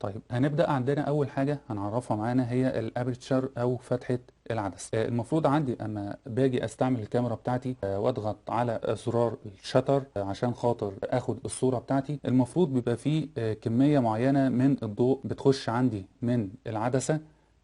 طيب هنبدأ عندنا أول حاجة هنعرفها معانا هي الأبرتشر أو فتحة العدسة. المفروض عندي أما باجي أستعمل الكاميرا بتاعتي وأضغط على زرار الشتر عشان خاطر أخد الصورة بتاعتي، المفروض بيبقى فيه كمية معينة من الضوء بتخش عندي من العدسة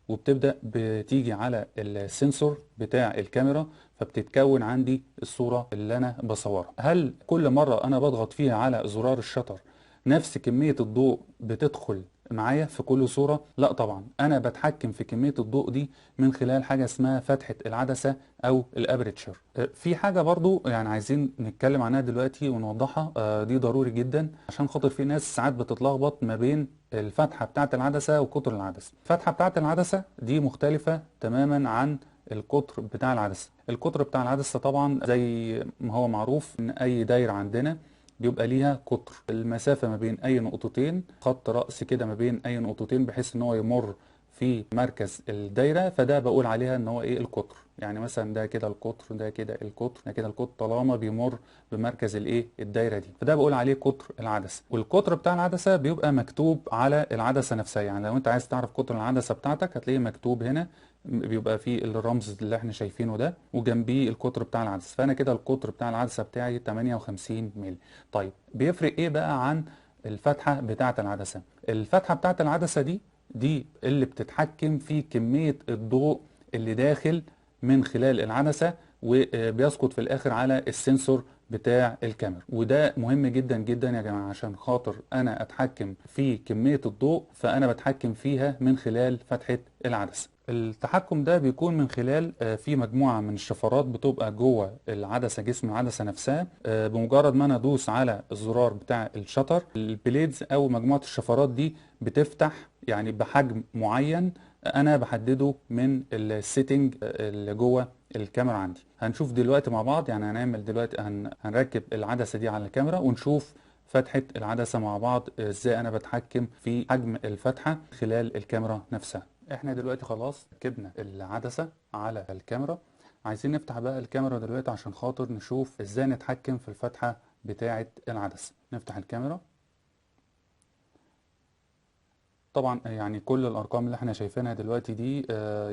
وبتبدأ بتيجي على السنسور بتاع الكاميرا، فبتتكون عندي الصورة اللي أنا بصورها. هل كل مرة أنا بضغط فيها على زرار الشتر نفس كمية الضوء بتدخل معايا في كل صورة؟ لا طبعا، انا بتحكم في كمية الضوء دي من خلال حاجة اسمها فتحة العدسة او الابريتشر. في حاجة برضو يعني عايزين نتكلم عنها دلوقتي ونوضحها، دي ضروري جدا عشان خاطر في ناس ساعات بتتلخبط ما بين الفتحة بتاعة العدسة وقطر العدسة. الفتحة بتاعة العدسة دي مختلفة تماما عن القطر بتاع العدسة. القطر بتاع العدسة طبعا زي ما هو معروف ان اي دايرة عندنا بيبقى ليها قطر، المسافة ما بين أي نقطتين، خط رأس كده ما بين أي نقطتين بحيث إن هو يمر في مركز الدايرة، فده بقول عليها إن هو إيه القطر. يعني مثلا ده كده القطر، ده كده القطر، ده كده القطر، طالما بيمر بمركز الإيه الدايرة دي، فده بقول عليه قطر العدسة. والقطر بتاع العدسة بيبقى مكتوب على العدسة نفسها، يعني لو أنت عايز تعرف قطر العدسة بتاعتك هتلاقيه مكتوب هنا، بيبقى فيه الرمز اللي احنا شايفينه ده وجنبيه القطر بتاع العدسة. فأنا كده القطر بتاع العدسة بتاعي 58 مللي. طيب بيفرق ايه بقى عن الفتحة بتاعة العدسة؟ الفتحة بتاعة العدسة دي اللي بتتحكم في كمية الضوء اللي داخل من خلال العدسة وبيسقط في الاخر على السنسور بتاع الكاميرا. وده مهم جدا جدا يا جماعة، عشان خاطر انا اتحكم في كمية الضوء فانا بتحكم فيها من خلال فتحة العدسة. التحكم ده بيكون من خلال في مجموعة من الشفرات بتبقى جوه العدسة، جسم العدسة نفسها. بمجرد ما انا ادوس على الزرار بتاع الشطر، البليدز او مجموعة الشفرات دي بتفتح يعني بحجم معين انا بحدده من السيتنج اللي جوه الكاميرا عندي. هنشوف دلوقتي مع بعض، يعني هنعمل دلوقتي هنركب العدسة دي على الكاميرا ونشوف فتحة العدسة مع بعض ازاي انا بتحكم في حجم الفتحة خلال الكاميرا نفسها. احنا دلوقتي خلاص ركبنا العدسة على الكاميرا، عايزين نفتح بقى الكاميرا دلوقتي عشان خاطر نشوف ازاي نتحكم في الفتحة بتاعة العدسة. نفتح الكاميرا. طبعا يعني كل الارقام اللي احنا شايفينها دلوقتي دي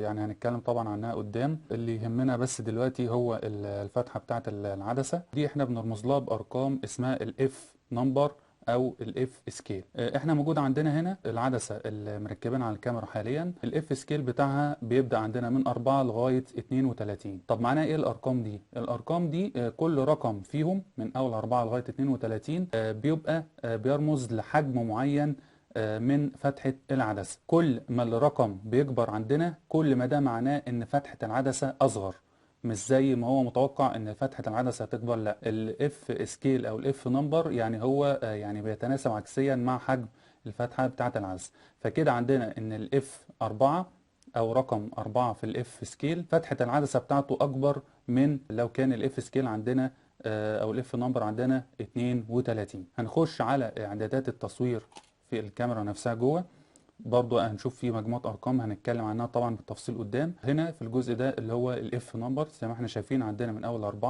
يعني هنتكلم طبعا عنها قدام. اللي يهمنا بس دلوقتي هو الفتحة بتاعة العدسة دي، احنا بنرمز لها بارقام اسمها الاف نمبر او الاف سكيل. احنا موجود عندنا هنا العدسة اللي مركبين على الكاميرا حاليا، الاف سكيل بتاعها بيبدأ عندنا من 4 لغاية 32. طب معناها ايه الارقام دي؟ الارقام دي كل رقم فيهم من اول 4 لغاية 32 بيبقى بيرمز لحجم معين من فتحة العدسة. كل ما الرقم بيكبر عندنا كل ما ده معناه ان فتحة العدسة اصغر، مش زي ما هو متوقع ان فتحة العدسة هتكبر. لا، الاف سكيل او الاف نمبر يعني هو يعني بيتناسب عكسيا مع حجم الفتحة بتاعة العدسة. فكده عندنا ان الاف 4 او رقم 4 في الاف سكيل فتحة العدسة بتاعته اكبر من لو كان الاف سكيل عندنا او الاف نمبر عندنا 32. هنخش على اعدادات التصوير في الكاميرا نفسها جوه، برضو هنشوف في مجموعة أرقام هنتكلم عنها طبعا بالتفصيل قدام. هنا في الجزء ده اللي هو الاف نمبر زي ما احنا شايفين عندنا من أول 4،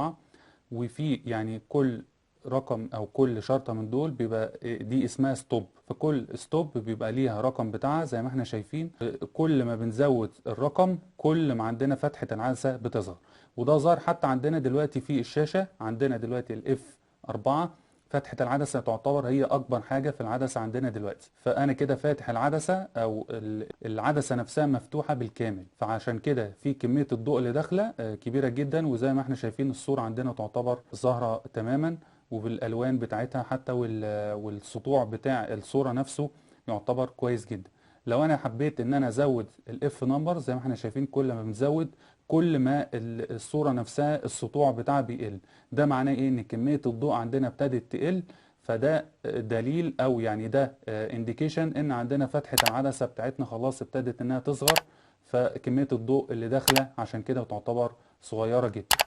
وفي يعني كل رقم أو كل شرطة من دول بيبقى دي اسمها ستوب، فكل ستوب بيبقى ليها رقم بتاعها زي ما احنا شايفين. كل ما بنزود الرقم كل ما عندنا فتحة العدسة بتصغر، وده ظهر حتى عندنا دلوقتي في الشاشة. عندنا دلوقتي الاف 4 فتحة العدسة تعتبر هي أكبر حاجة في العدسة عندنا دلوقتي، فأنا كده فاتح العدسة أو العدسة نفسها مفتوحة بالكامل، فعشان كده في كمية الضوء اللي داخلة كبيرة جدا. وزي ما احنا شايفين الصورة عندنا تعتبر ظاهرة تماما وبالألوان بتاعتها حتى والسطوع بتاع الصورة نفسه يعتبر كويس جدا. لو انا حبيت ان انا ازود الاف نمبر زي ما احنا شايفين، كل ما بنزود كل ما الصورة نفسها السطوع بتاعها بيقل. ده معناه ايه؟ ان كمية الضوء عندنا ابتدت تقل، فده دليل او يعني ده انديكيشن ان عندنا فتحة العدسة بتاعتنا خلاص ابتدت انها تصغر، فكمية الضوء اللي داخلة عشان كده تعتبر صغيرة جدا.